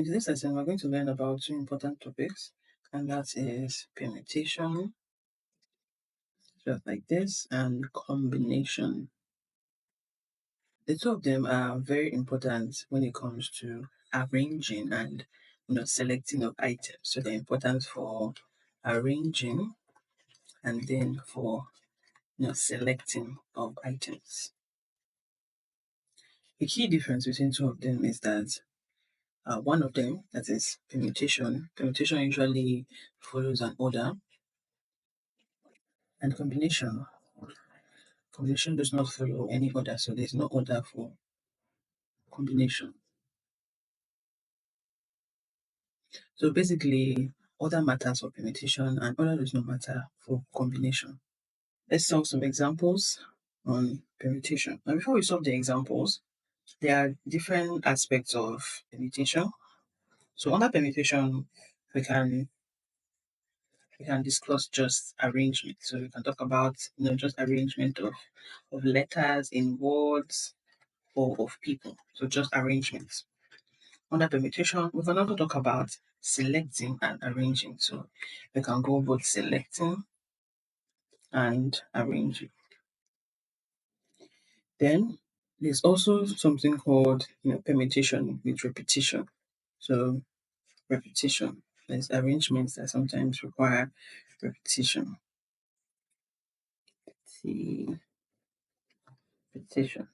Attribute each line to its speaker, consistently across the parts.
Speaker 1: In this lesson, we're going to learn about two important topics, and that is permutation, just like this, and combination. The two of them are very important when it comes to arranging and selecting of items. So they're important for arranging and then for selecting of items. The key difference between two of them is that one of them, that is permutation, usually follows an order, and combination does not follow any order, so there's no order for combination. So basically, order matters for permutation and order does not matter for combination. Let's solve some examples on permutation. Now, before we solve the examples, there are different aspects of permutation. So under permutation, we can discuss just arrangement. So we can talk about just arrangement of letters in words or of people. So just arrangements. Under permutation, we can also talk about selecting and arranging. So we can go both selecting and arranging. Then there's also something called permutation with repetition. So repetition. There's arrangements that sometimes require repetition. Repetition.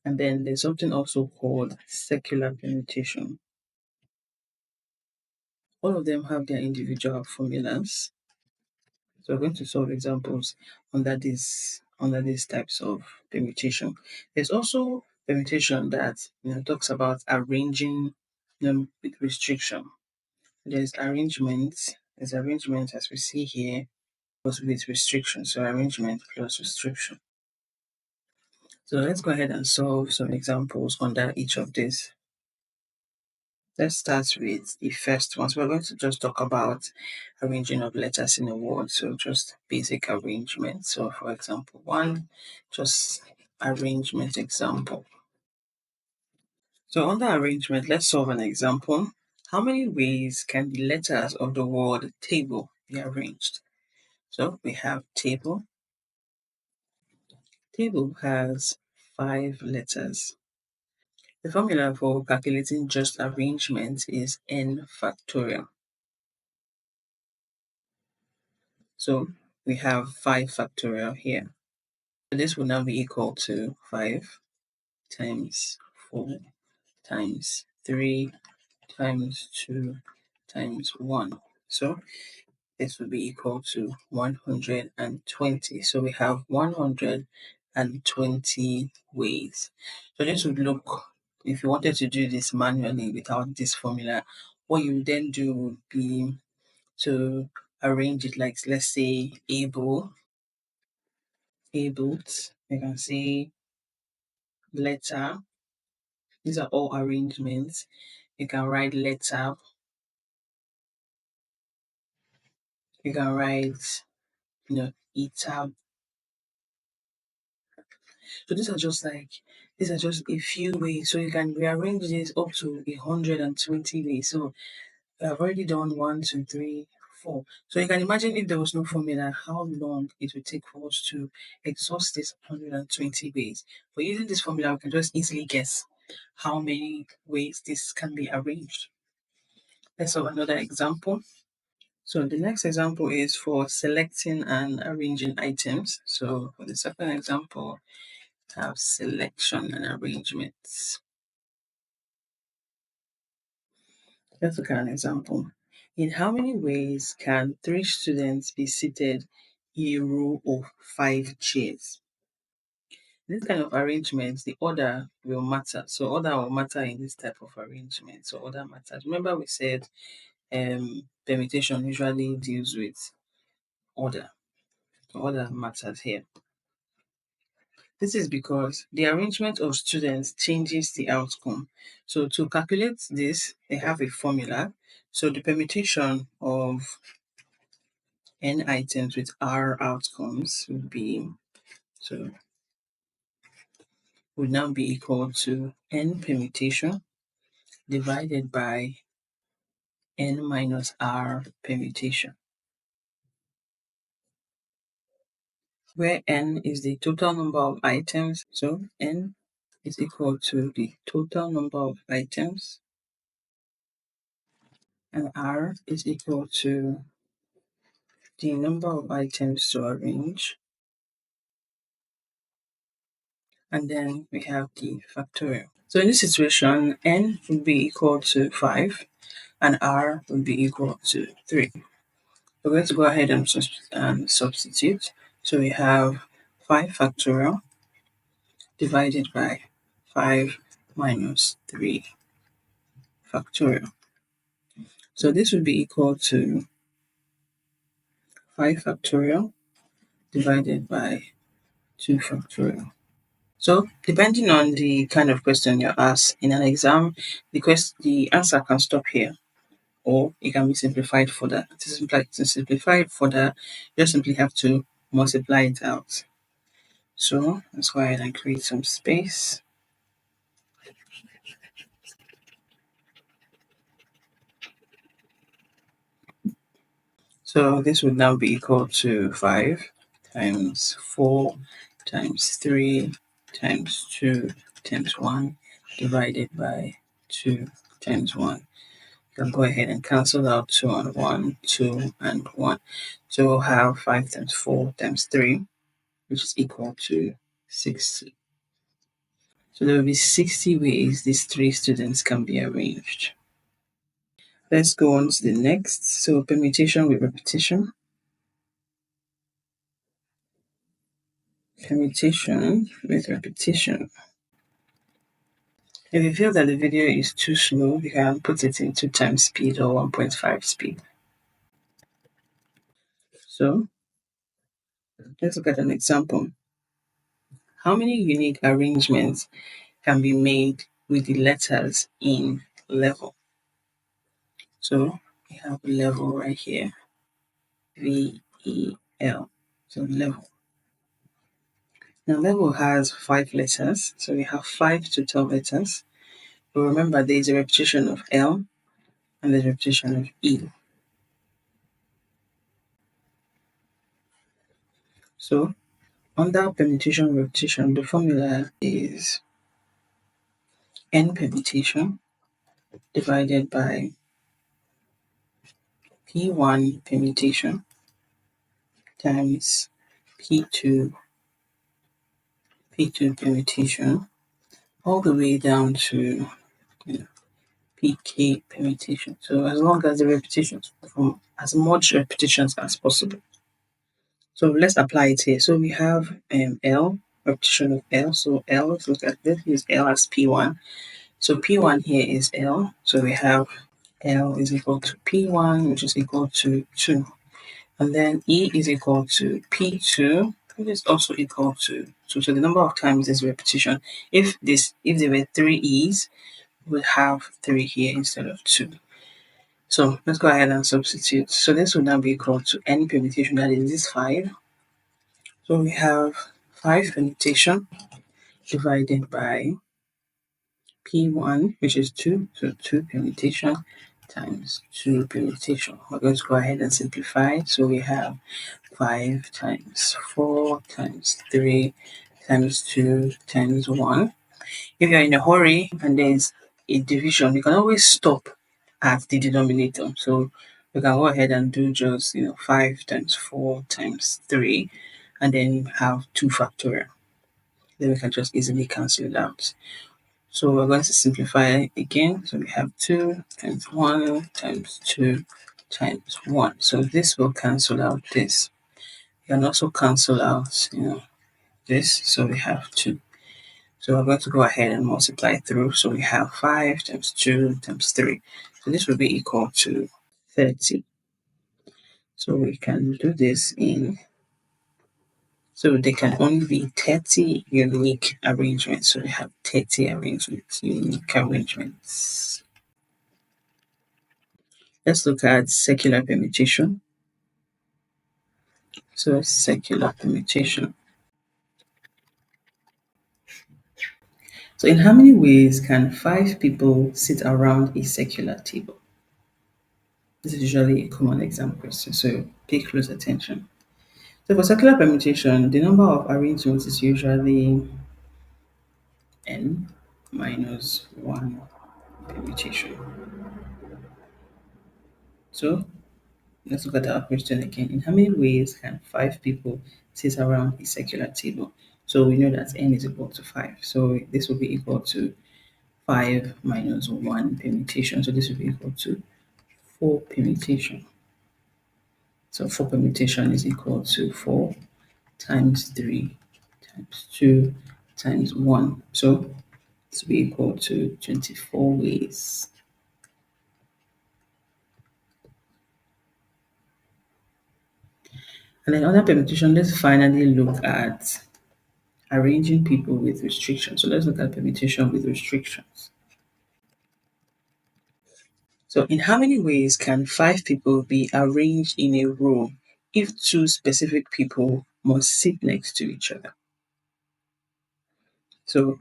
Speaker 1: And then there's something also called circular permutation. All of them have their individual formulas. So we're going to solve examples under these types of permutation. There's also permutation that talks about arranging with restriction. There's arrangement as we see here, but with restriction. So arrangement plus restriction. So let's go ahead and solve some examples under each of these. Let's start with the first one. So we're going to just talk about arranging of letters in a word. So just basic arrangement. So for example, one, just arrangement example. So under arrangement, let's solve an example. How many ways can the letters of the word table be arranged? So we have table. Table has 5 letters. The formula for calculating just arrangement is n factorial. So we have 5 factorial here. So this will now be equal to 5 times 4 times 3 times 2 times 1. So this will be equal to 120. So we have 120 ways. So this would look, if you wanted to do this manually without this formula, what you would then do would be to arrange it like, let's say, able. You can say letter. These are all arrangements. You can write letter. You can write, etab. So these are just a few ways. So you can rearrange this up to 120 ways. So I've already done 1, 2, 3, 4. So you can imagine if there was no formula, how long it would take for us to exhaust this 120 ways. But using this formula, we can just easily guess how many ways this can be arranged. Let's have another example. So the next example is for selecting and arranging items. So for the second example, I have selection and arrangements. Let's look at an example. In how many ways can 3 students be seated in a row of 5 chairs? This kind of arrangement, the order will matter. So order will matter in this type of arrangement. So order matters. Remember we said permutation usually deals with order. So order matters here. This is because the arrangement of students changes the outcome. So to calculate this, they have a formula. So the permutation of n items with r outcomes would now be equal to n permutation divided by n minus r permutation, where n is the total number of items. So n is equal to the total number of items, and r is equal to the number of items to arrange. And then we have the factorial. So in this situation, n would be equal to 5 and r would be equal to 3. We're going to go ahead and substitute. So we have 5 factorial divided by 5 minus 3 factorial. So this would be equal to 5 factorial divided by 2 factorial. So depending on the kind of question you're asked in an exam, the answer can stop here, or it can be simplified further. To simplify it further, you just simply have to multiply it out. So let's go ahead and create some space. So this would now be equal to 5 times 4 times 3 times 2 times 1 divided by 2 times 1. You can go ahead and cancel out 2 and 1, 2 and 1. So we'll have 5 times 4 times 3, which is equal to 60. So there will be 60 ways these three students can be arranged. Let's go on to the next. So permutation with repetition. Permutation with repetition. If you feel that the video is too slow, you can put it in 2 times speed or 1.5 speed. So let's look at an example. How many unique arrangements can be made with the letters in level? So we have level right here, VEL. So level. Now level has 5 letters, so we have 5 total letters. But remember, there is a repetition of L and there's a repetition of E. So under permutation repetition, the formula is n permutation divided by P1 permutation times P2 permutation all the way down to PK permutation. So as long as the repetitions, from as much repetitions as possible. So let's apply it here. So we have L, repetition of L. So L, let's use L as P1. So P1 here is L. So we have L is equal to P1, which is equal to 2. And then E is equal to P2, which is also equal to 2. So the number of times this repetition, if there were 3 E's, we would have 3 here instead of 2. So let's go ahead and substitute. So this would now be equal to n permutation, that is this 5. So we have 5 permutation divided by P1, which is 2. So 2 permutation times 2 permutation. We're going to go ahead and simplify. So we have 5 times 4 times 3 times 2 times 1. If you're in a hurry and there's a division, you can always stop at the denominator. So you can go ahead and do just 5 times 4 times 3, and then have 2 factorial. Then we can just easily cancel it out. So we're going to simplify again. So we have 2 times 1 times 2 times 1. So this will cancel out this. You can also cancel out, this. So we have 2. So we're going to go ahead and multiply through. So we have 5 times 2 times 3. So this will be equal to 30. So we can do this in, so there can only be 30 unique arrangements. So we have 30 arrangements, unique arrangements. Let's look at secular permutation. So secular permutation. So in how many ways can 5 people sit around a circular table? This is usually a common exam question, so pay close attention. So for circular permutation, the number of arrangements is usually n minus 1 permutation. So let's look at our question again. In how many ways can 5 people sit around a circular table? So we know that n is equal to 5. So this will be equal to 5 minus 1 permutation. So this will be equal to 4 permutation. So 4 permutation is equal to 4 times 3 times 2 times 1. So this will be equal to 24 ways. And then other permutation, let's finally look at arranging people with restrictions. So let's look at permutation with restrictions. So in how many ways can 5 people be arranged in a row if 2 specific people must sit next to each other? So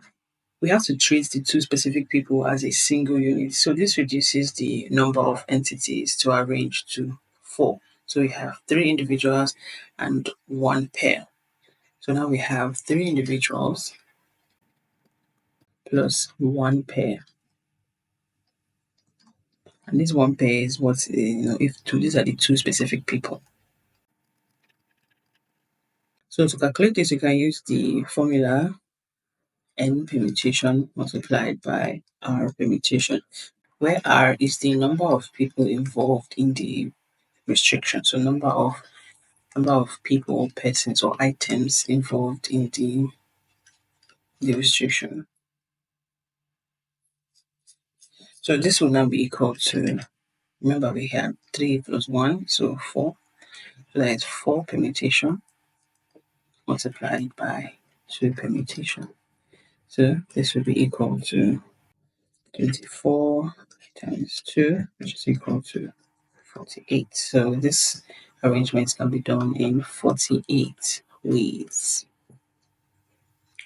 Speaker 1: we have to treat the 2 specific people as a single unit. So this reduces the number of entities to arrange to 4. So we have 3 individuals and 1 pair. So now we have 3 individuals plus 1 pair. And this 1 pair is what, if these are the 2 specific people. So to calculate this, you can use the formula n permutation multiplied by r permutation, where r is the number of people involved in the restriction. So number of people, persons, or items involved in the restriction. So this will now be equal to, remember we had 3 plus 1, so 4. So that is 4 permutation multiplied by 2 permutation. So this will be equal to 24 times 2, which is equal to 48. So this arrangement can be done in 48 ways.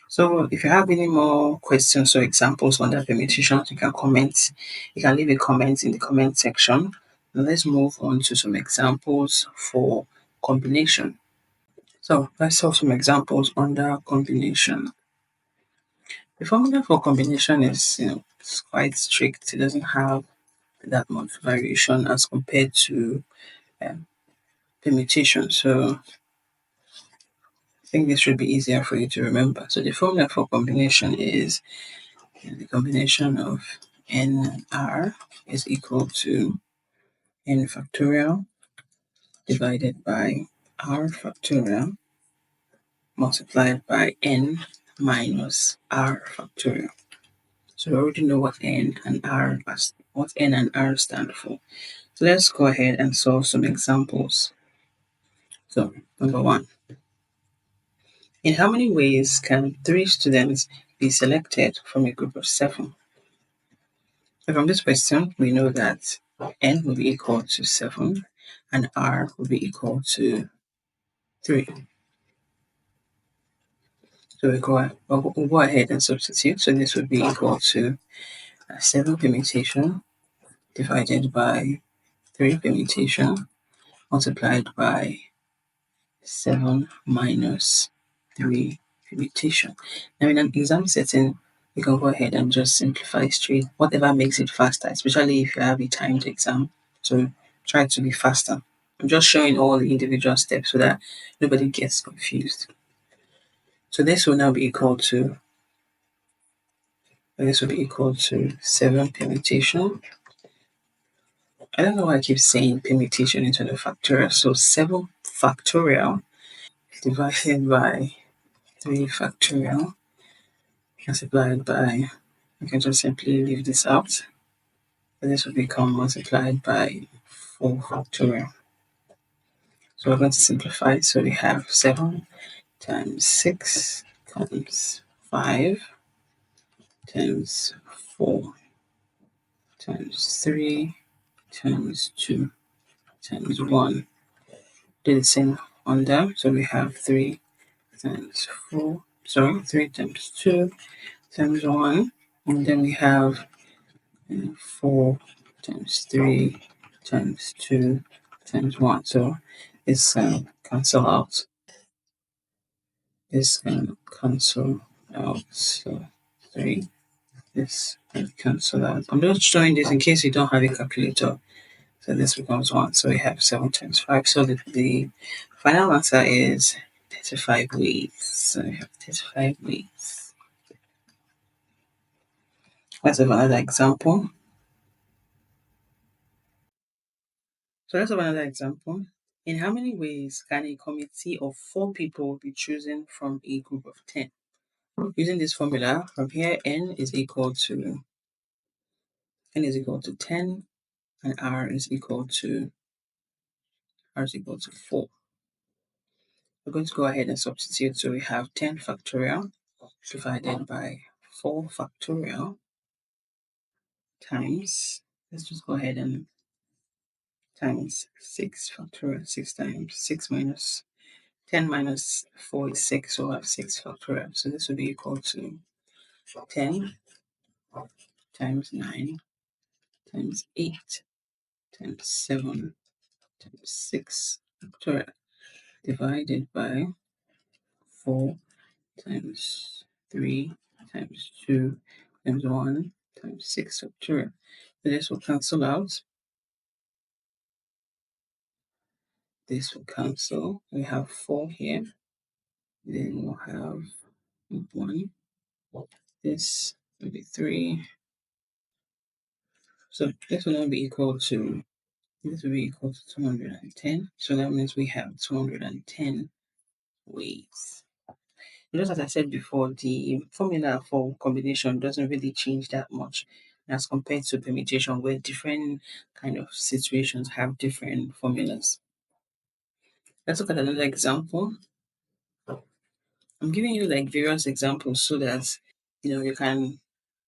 Speaker 1: So if you have any more questions or examples on the permutations, you can comment. You can leave a comment in the comment section. Now let's move on to some examples for combination. So let's solve some examples under combination. The formula for combination is, it's quite strict. It doesn't have that much variation as compared to permutation. So I think this should be easier for you to remember. So the formula for combination is the combination of n and r is equal to n factorial divided by r factorial multiplied by n minus r factorial. So we already know what n and r stand for. So let's go ahead and solve some examples. So number 1. In how many ways can 3 students be selected from a group of 7? So from this question, we know that n will be equal to 7 and r will be equal to 3. So we'll go ahead and substitute. So this would be equal to 7 permutation divided by 3 permutation multiplied by 7 minus 3 permutation. Now in an exam setting, you can go ahead and just simplify straight, whatever makes it faster, especially if you have a timed exam. So try to be faster. I'm just showing all the individual steps so that nobody gets confused. So this will now be equal to 7 permutation. I don't know why I keep saying permutation into the factorial. So 7 factorial divided by 3 factorial multiplied by, you can just simply leave this out. So this will become multiplied by 4 factorial. So we're going to simplify. So we have 7 times 6 times 5 times 4 times 3 times 2 times 1. Do the same on them. So we have 3 times 4, 3 times 2 times 1. And then we have 4 times 3 times 2 times 1. So it's cancel out. This can cancel out. So 3. This can cancel out. I'm just showing this in case you don't have a calculator. So this becomes 1. So we have 7 times 5. So the final answer is 35 weeks. So we have 35 weeks. Let's have another example. So let's have another example. In how many ways can a committee of 4 people be chosen from a group of 10? Using this formula, from here n is equal to 10 and r is equal to 4. We're going to go ahead and substitute. So we have 10 factorial divided by 4 factorial times, let's just go ahead and times 6 factorial. 6 times 6 minus 10 minus 4 is 6, so we'll have 6 factorial. So this will be equal to 10 times 9 times 8 times 7 times 6 factorial divided by 4 times 3 times 2 times 1 times 6 factorial. So this will cancel out. This will cancel. We have 4 here. Then we'll have 1. This will be 3. So this will now be equal to 210. So that means we have 210 ways. Just as I said before, the formula for combination doesn't really change that much as compared to permutation, where different kind of situations have different formulas. Let's look at another example. I'm giving you like various examples so that you can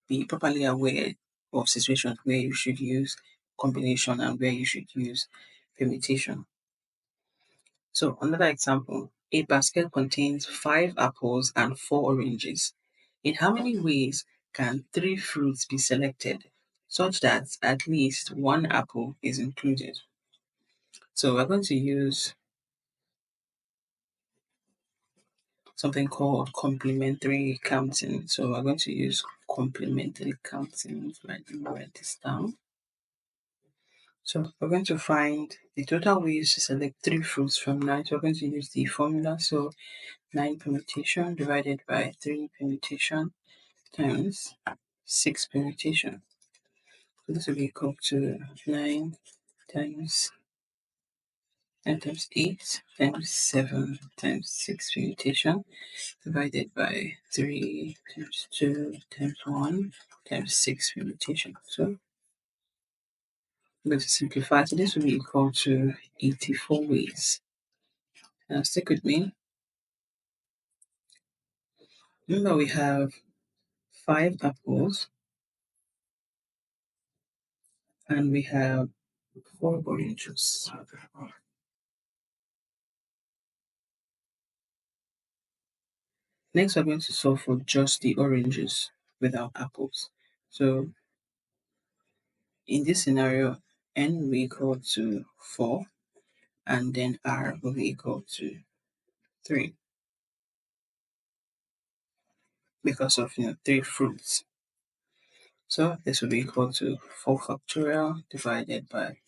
Speaker 1: be properly aware of situations where you should use combination and where you should use permutation. So another example, a basket contains 5 apples and 4 oranges. In how many ways can 3 fruits be selected such that at least 1 apple is included? So we're going to use something called complementary counting. So we're going to use complementary counting. So let me write this down. So we're going to find the total ways to select 3 fruits from 9. So we're going to use the formula. So 9 permutation divided by 3 permutation times 6 permutation. So this will be equal to 9 times 8 times 7 times 6 permutation divided by 3 times 2 times 1 times 6 permutation. So I'm going to simplify. So this will be equal to 84 ways. Now stick with me. Remember we have 5 apples and we have 4 oranges. Next, we're going to solve for just the oranges without apples. So in this scenario, n will be equal to 4 and then r will be equal to 3 because of 3 fruits. So this will be equal to 4 factorial divided by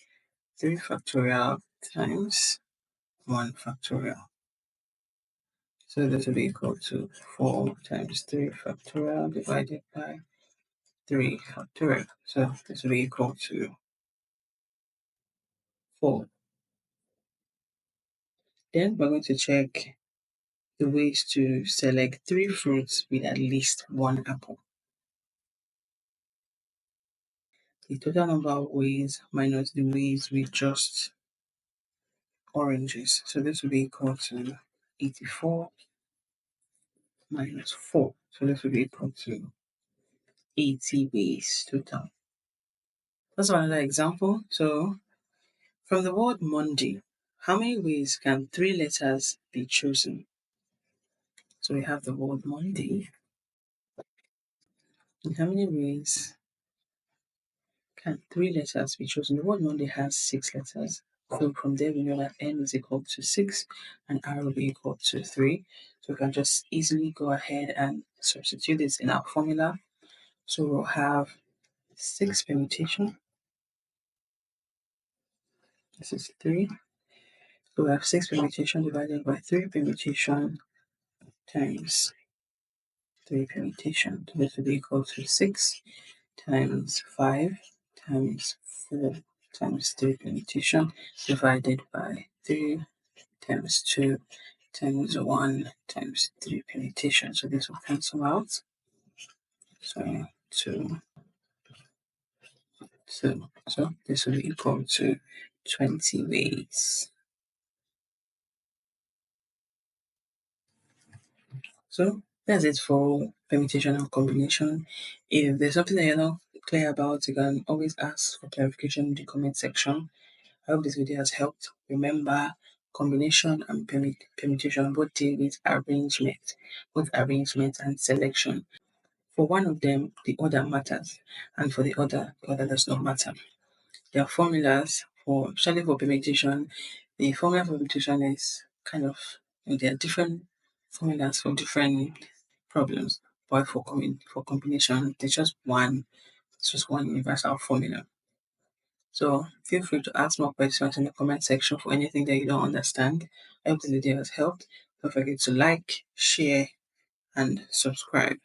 Speaker 1: 3 factorial times 1 factorial. So this will be equal to 4 times 3 factorial divided by 3 factorial. So this will be equal to 4. Then we're going to check the ways to select 3 fruits with at least 1 apple. The total number of ways minus the ways with just oranges. So this will be equal to 84 minus 4. So this will be equal to 80 ways total. That's another example. So from the word Monday, how many ways can 3 letters be chosen? So we have the word Monday. In how many ways can three letters be chosen? The word only has six letters. So from there we know that n is equal to 6 and r will be equal to 3. So we can just easily go ahead and substitute this in our formula. So we'll have 6 permutation. This is 3. So we have 6 permutation divided by 3 permutation times 3 permutation. So this will be equal to 6 times 5 times 4 times 3 permutation divided by 3 times 2 times 1 times 3 permutation. So this will cancel out. So 2, 2. So this will be equal to 20 ways. So that's it for permutation and combination. If there's something that you're not clear about, you can always ask for clarification in the comment section. I hope this video has helped. Remember, combination and permutation both deal with arrangement and selection. For one of them, the order matters, and for the other does not matter. There are formulas for, especially for permutation. The formula for permutation is kind of, there are different formulas for different problems, but for combination, it's just one universal formula. So feel free to ask more questions in the comment section for anything that you don't understand. I hope this video has helped. Don't forget to like, share, and subscribe.